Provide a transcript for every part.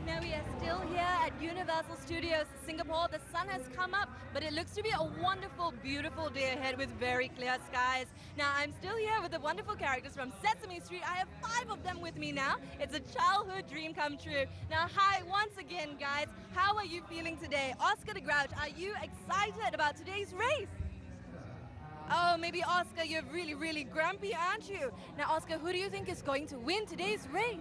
Now we are still here at Universal Studios, Singapore. The sun has come up, but it looks to be a wonderful, beautiful day ahead with very clear skies. Now I'm still here with the wonderful characters from Sesame Street. I have 5 of them with me now. It's a childhood dream come true. Now hi once again guys, how are you feeling today? Oscar the Grouch, are you excited about today's race? Oh, maybe Oscar, you're really grumpy, aren't you? Now Oscar, who do you think is going to win today's race?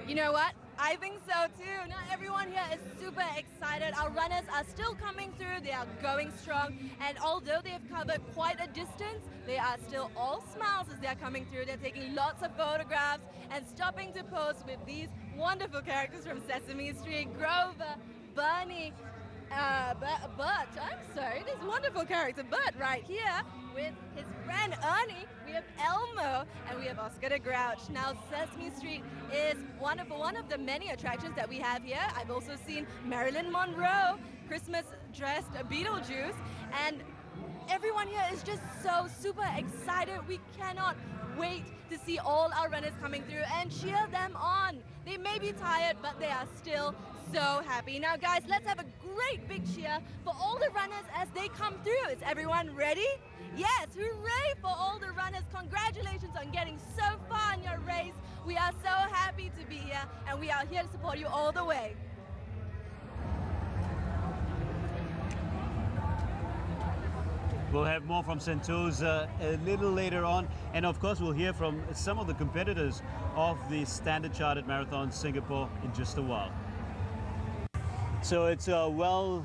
You know what? I think so too. Now everyone here is super excited. Our runners are still coming through. They are going strong. And although they have covered quite a distance, they are still all smiles as they are coming through. They're taking lots of photographs and stopping to pose with these wonderful characters from Sesame Street. Grover, Bunny, Bert, I'm sorry, this wonderful character Bert right here with his friend Ernie. We have Elmo and we have Oscar the Grouch. Now Sesame Street is wonderful, one of the many attractions that we have here. I've also seen Marilyn Monroe, Christmas dressed Beetlejuice, and everyone here is just so super excited. We cannot wait to see all our runners coming through and cheer them on. They may be tired, but they are still so happy. Now guys, let's have a great big cheer for all the runners as they come through. Is everyone ready? Yes, hooray for all the runners. Congratulations on getting so far in your race. We are so happy to be here and we are here to support you all the way. We'll have more from Sentosa a little later on, and of course we'll hear from some of the competitors of the Standard Chartered Marathon Singapore in just a while. So it's well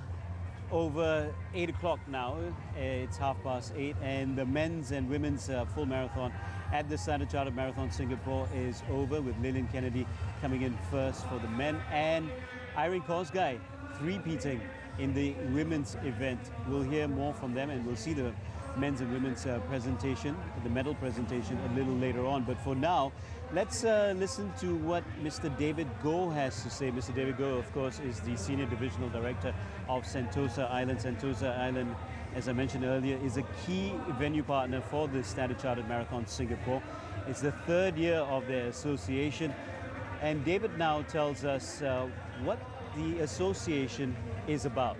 over 8 o'clock now. It's 8:30, and the men's and women's full marathon at the Standard Chartered Marathon Singapore is over, with Lillian Kennedy coming in first for the men and Irene Korsgaard three-peating in the women's event. We'll hear more from them and we'll see the men's and women's presentation, the medal presentation a little later on. But for now, let's listen to what Mr. David Goh has to say. Mr. David Goh, of course, is the Senior Divisional Director of Sentosa Island. Sentosa Island, as I mentioned earlier, is a key venue partner for the Standard Chartered Marathon Singapore. It's the 3rd year of their association. And David now tells us what the association is about.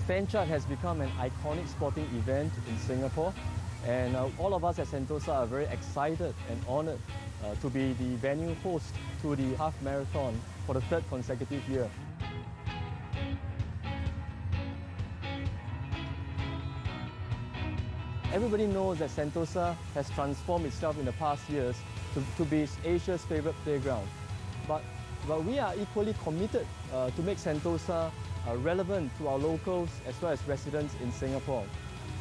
Fanchart has become an iconic sporting event in Singapore, and all of us at Sentosa are very excited and honoured to be the venue host to the half marathon for the 3rd consecutive year. Everybody knows that Sentosa has transformed itself in the past years to be Asia's favourite playground. But we are equally committed to make Sentosa relevant to our locals as well as residents in Singapore.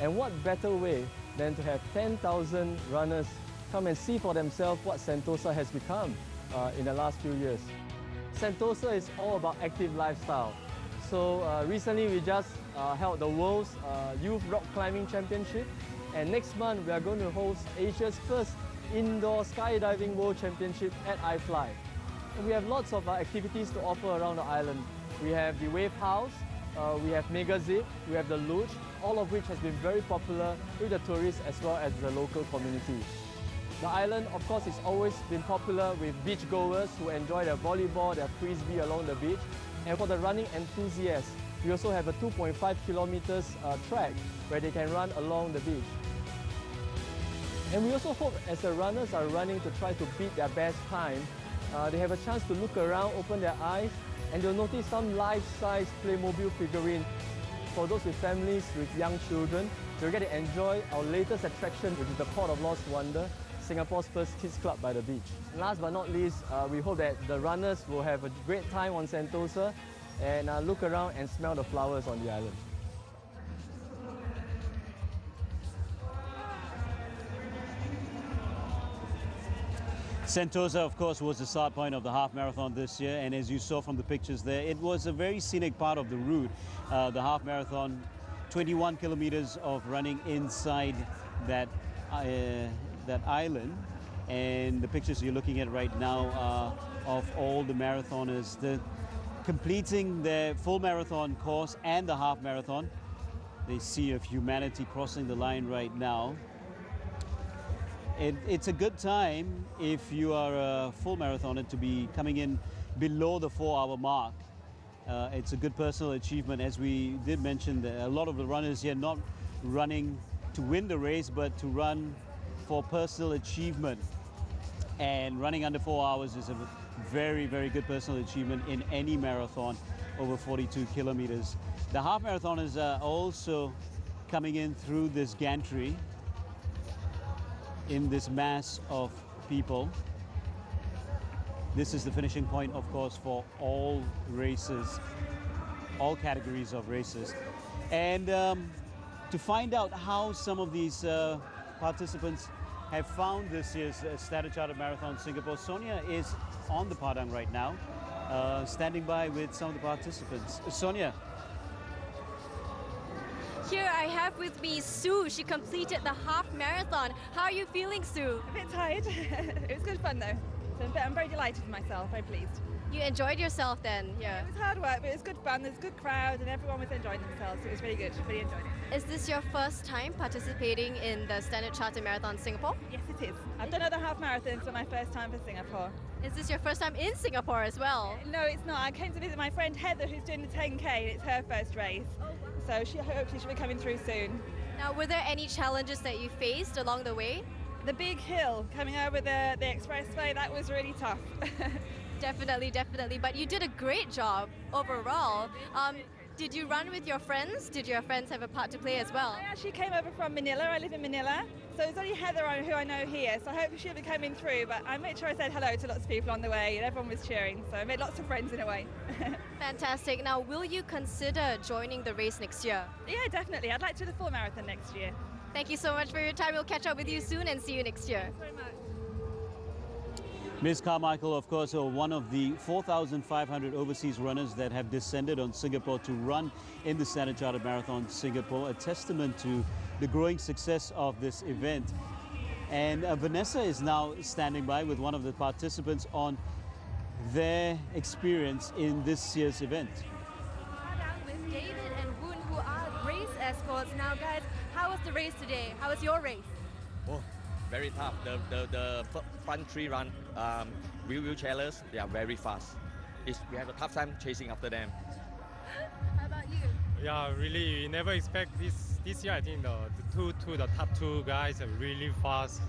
And what better way than to have 10,000 runners come and see for themselves what Sentosa has become in the last few years. Sentosa is all about active lifestyle. So recently we just held the World's Youth Rock Climbing Championship, and next month we are going to host Asia's first indoor skydiving world championship at iFly. And we have lots of activities to offer around the island. We have the Wave House, we have Mega Zip, we have the Luge, all of which has been very popular with the tourists as well as the local community. The island, of course, has always been popular with beachgoers who enjoy their volleyball, their frisbee along the beach. And for the running enthusiasts, we also have a 2.5 kilometers track where they can run along the beach. And we also hope as the runners are running to try to beat their best time, they have a chance to look around, open their eyes, and you'll notice some life-size Playmobil figurine. For those with families with young children, you'll get to enjoy our latest attraction, which is the Port of Lost Wonder, Singapore's first kids club by the beach. Last but not least, we hope that the runners will have a great time on Sentosa and look around and smell the flowers on the island. Sentosa, of course, was the start point of the half marathon this year, and as you saw from the pictures there, it was a very scenic part of the route. The half marathon, 21 kilometers of running inside that island, and the pictures you're looking at right now are of all the marathoners. The completing their full marathon course and the half marathon. The sea of humanity crossing the line right now. It's a good time if you are a full marathoner to be coming in below the 4-hour mark. It's a good personal achievement, as we did mention that a lot of the runners here not running to win the race, but to run for personal achievement. And running under 4 hours is a very, very good personal achievement in any marathon over 42 kilometers. The half marathoners are also coming in through this gantry in this mass of people. This is the finishing point, of course, for all races, all categories of races. And to find out how some of these participants have found this year's Standard Chartered Marathon Singapore, Sonia is on the padang right now, standing by with some of the participants. Sonia. Here I have with me Sue. She completed the half marathon. How are you feeling, Sue? A bit tired. It was good fun though. So I'm very delighted with myself, very pleased. You enjoyed yourself then, yeah? It was hard work, but it was good fun. There's a good crowd and everyone was enjoying themselves. So it was really good. Really enjoyed it. Is this your first time participating in the Standard Chartered Marathon Singapore? Yes, it is. I've done other half marathons, but my first time for Singapore. Is this your first time in Singapore as well? No, it's not. I came to visit my friend Heather, who's doing the 10K, and it's her first race. So hopefully she'll be coming through soon. Now, were there any challenges that you faced along the way? The big hill coming over the expressway, that was really tough. Definitely, definitely. But you did a great job overall. Did you run with your friends? Did your friends have a part to play as well? I actually came over from Manila. I live in Manila. So it's only Heather who I know here. So I hope she'll be coming through. But I made sure I said hello to lots of people on the way and everyone was cheering. So I made lots of friends in a way. Fantastic. Now, will you consider joining the race next year? Yeah, definitely. I'd like to do the full marathon next year. Thank you so much for your time. We'll catch up with you soon and see you next year. Thanks very much. Ms. Carmichael, of course, one of the 4,500 overseas runners that have descended on Singapore to run in the Standard Chartered Marathon Singapore, a testament to the growing success of this event. And Vanessa is now standing by with one of the participants on their experience in this year's event. With David and Woon, who are race escorts. Now, guys, how was the race today? How was your race? Oh, very tough. The front three run wheelchairers, they are very fast. We have a tough time chasing after them. How about you? Yeah, really, we never expect this year. I think the top two guys are really fast.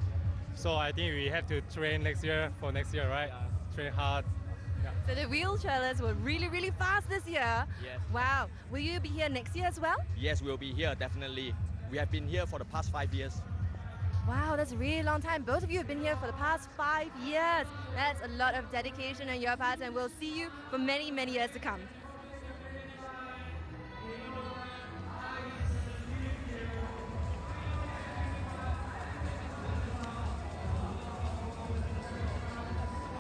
So I think we have to train next year, right? Yeah. Train hard. Yeah. So the wheelchairers were really, really fast this year. Yes. Wow. Will you be here next year as well? Yes, we'll be here, definitely. We have been here for the past 5 years. Wow, that's a really long time. Both of you have been here for the past 5 years. That's a lot of dedication on your part, and we'll see you for many, many years to come.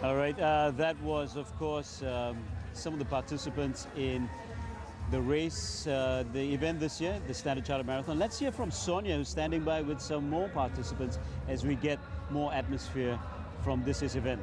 All right, that was, of course, some of the participants in the race, the event this year, the Standard Chartered Marathon. Let's hear from Sonia, who's standing by with some more participants as we get more atmosphere from this year's event.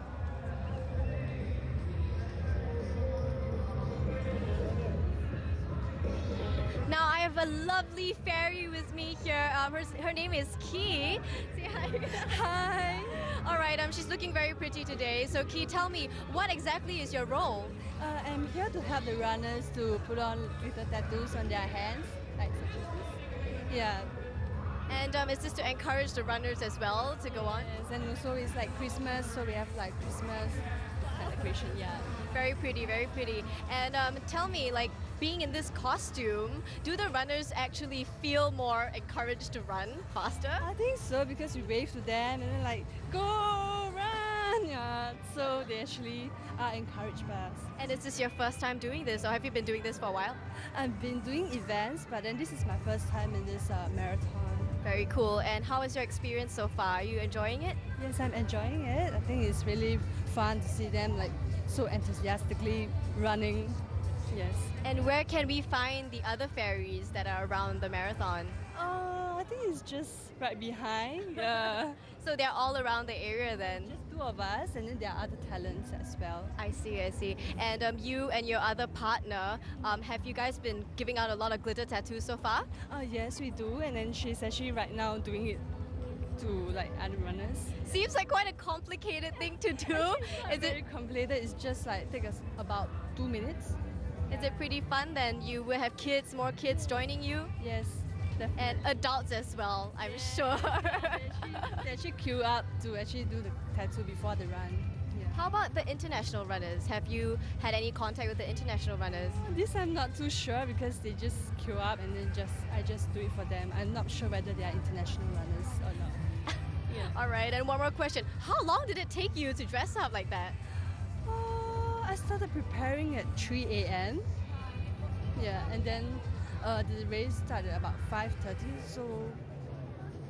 Now I have a lovely fairy with me here. Her name is Ki. Say hi. Hi. All right, she's looking very pretty today. So Ki, tell me, what exactly is your role? I'm here to help the runners to put on little tattoos on their hands, like such as this. Yeah. And is this to encourage the runners as well to go on? Yes, and also it's like Christmas, so we have like Christmas celebration, yeah. Very pretty, very pretty. And tell me, like, being in this costume, do the runners actually feel more encouraged to run faster? I think so, because we wave to them and then like, go, run! Yeah, so they actually are encouraged by us. And is this your first time doing this, or have you been doing this for a while? I've been doing events, but then this is my first time in this marathon. Very cool. And how is your experience so far? Are you enjoying it? Yes, I'm enjoying it. I think it's really fun to see them like so enthusiastically running. Yes. And where can we find the other ferries that are around the marathon? I think it's just right behind. Yeah. So they're all around the area then? Just two of us, and then there are other talents as well. I see, I see. And you and your other partner, have you guys been giving out a lot of glitter tattoos so far? Yes, we do. And then she's actually right now doing it to like other runners. Seems like quite a complicated thing to do. Is it very complicated? It's just like take us about 2 minutes. Is it pretty fun then? You will have kids, more kids joining you? Yes, definitely. And adults as well, I'm sure. They actually queue up to actually do the tattoo before the run. Yeah. How about the international runners? Have you had any contact with the international runners? This I'm not too sure because they just queue up and then I just do it for them. I'm not sure whether they are international runners or not. Yeah. All right, and one more question. How long did it take you to dress up like that? I started preparing at 3 a.m. Yeah, and then the race started about 5:30, so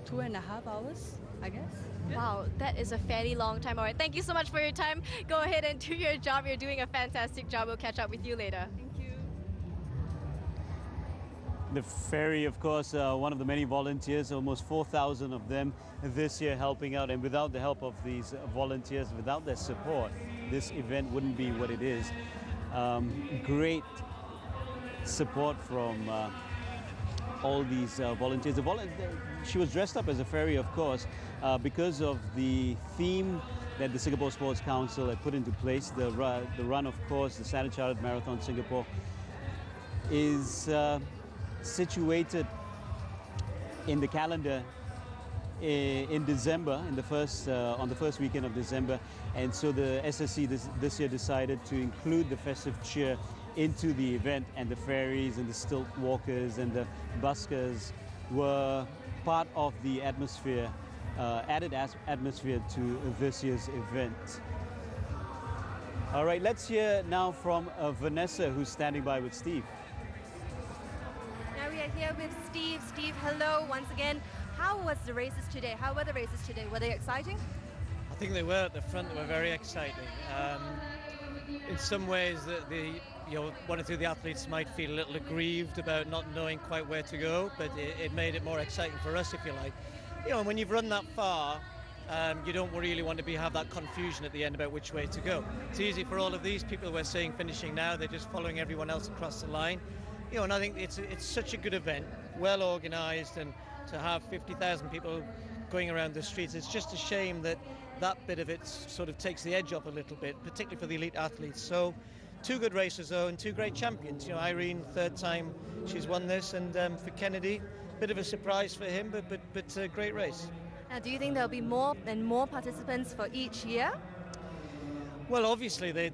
2.5 hours, I guess. Wow, that is a fairly long time. All right, thank you so much for your time. Go ahead and do your job. You're doing a fantastic job. We'll catch up with you later. Thank you. The ferry, of course, one of the many volunteers, almost 4,000 of them this year helping out. And without the help of these volunteers, without their support, this event wouldn't be what it is. Great support from all these volunteers. She was dressed up as a ferry, of course, because of the theme that the Singapore Sports Council had put into place. The run, of course, the Standard Chartered Marathon Singapore, is situated in the calendar in December, on the first weekend of December, and so the SSC this year decided to include the festive cheer into the event, and the ferries and the stilt walkers and the buskers were part of the atmosphere, added atmosphere to this year's event. All right, let's hear now from Vanessa, who's standing by with Steve. Now we are here with Steve. Steve, hello once again. How was the races today? How were the races today? Were they exciting? I think they were at the front. They were very exciting. In some ways, one or two of the athletes might feel a little aggrieved about not knowing quite where to go, but it made it more exciting for us, if you like. You know, when you've run that far, you don't really want to have that confusion at the end about which way to go. It's easy for all of these people we're seeing finishing now. They're just following everyone else across the line. You know, and I think it's such a good event, well organised, and to have 50,000 people going around the streets, it's just a shame that that bit of it sort of takes the edge off a little bit, particularly for the elite athletes. So, two good races though, and two great champions. You know, Irene, third time she's won this, and for Kennedy, bit of a surprise for him, but a great race. Now, do you think there'll be more and more participants for each year? Well, obviously they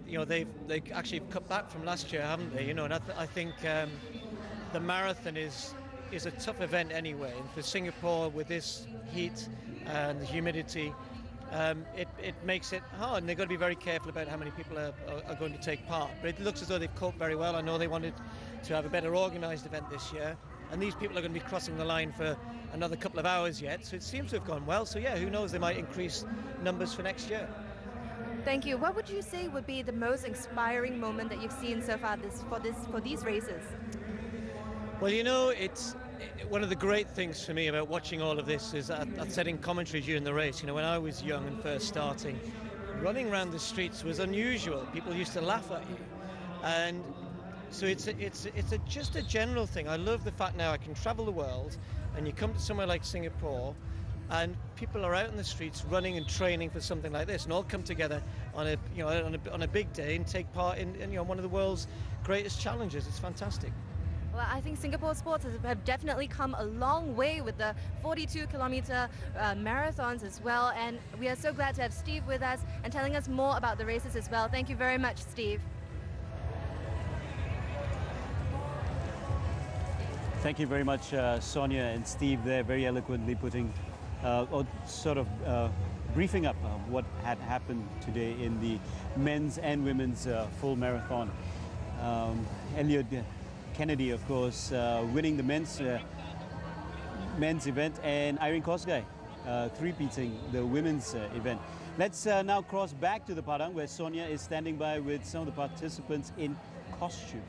actually cut back from last year, haven't they? You know, and I think the marathon is a tough event anyway, and for Singapore with this heat and the humidity, it makes it hard, and they've got to be very careful about how many people are going to take part. But it looks as though they've coped very well. I know they wanted to have a better organised event this year, and these people are going to be crossing the line for another couple of hours yet, so it seems to have gone well. So yeah, who knows, they might increase numbers for next year. Thank you. What would you say would be the most inspiring moment that you've seen so far for these races? Well, you know, it's one of the great things for me about watching all of this is I said in commentary during the race, you know, when I was young and first starting, running around the streets was unusual. People used to laugh at you, and so it's just a general thing. I love the fact now I can travel the world, and you come to somewhere like Singapore, and people are out in the streets running and training for something like this, and all come together on a big day and take part in one of the world's greatest challenges. It's fantastic. Well, I think Singapore sports have definitely come a long way with the 42-kilometer marathons as well, and we are so glad to have Steve with us and telling us more about the races as well. Thank you very much, Steve. Thank you very much, Sonia and Steve there, very eloquently putting, briefing up what had happened today in the men's and women's full marathon. Elliot Kennedy, of course, winning the men's event, and Irene Kosgei three-peating the women's event. Let's now cross back to the Padang, where Sonia is standing by with some of the participants in costume.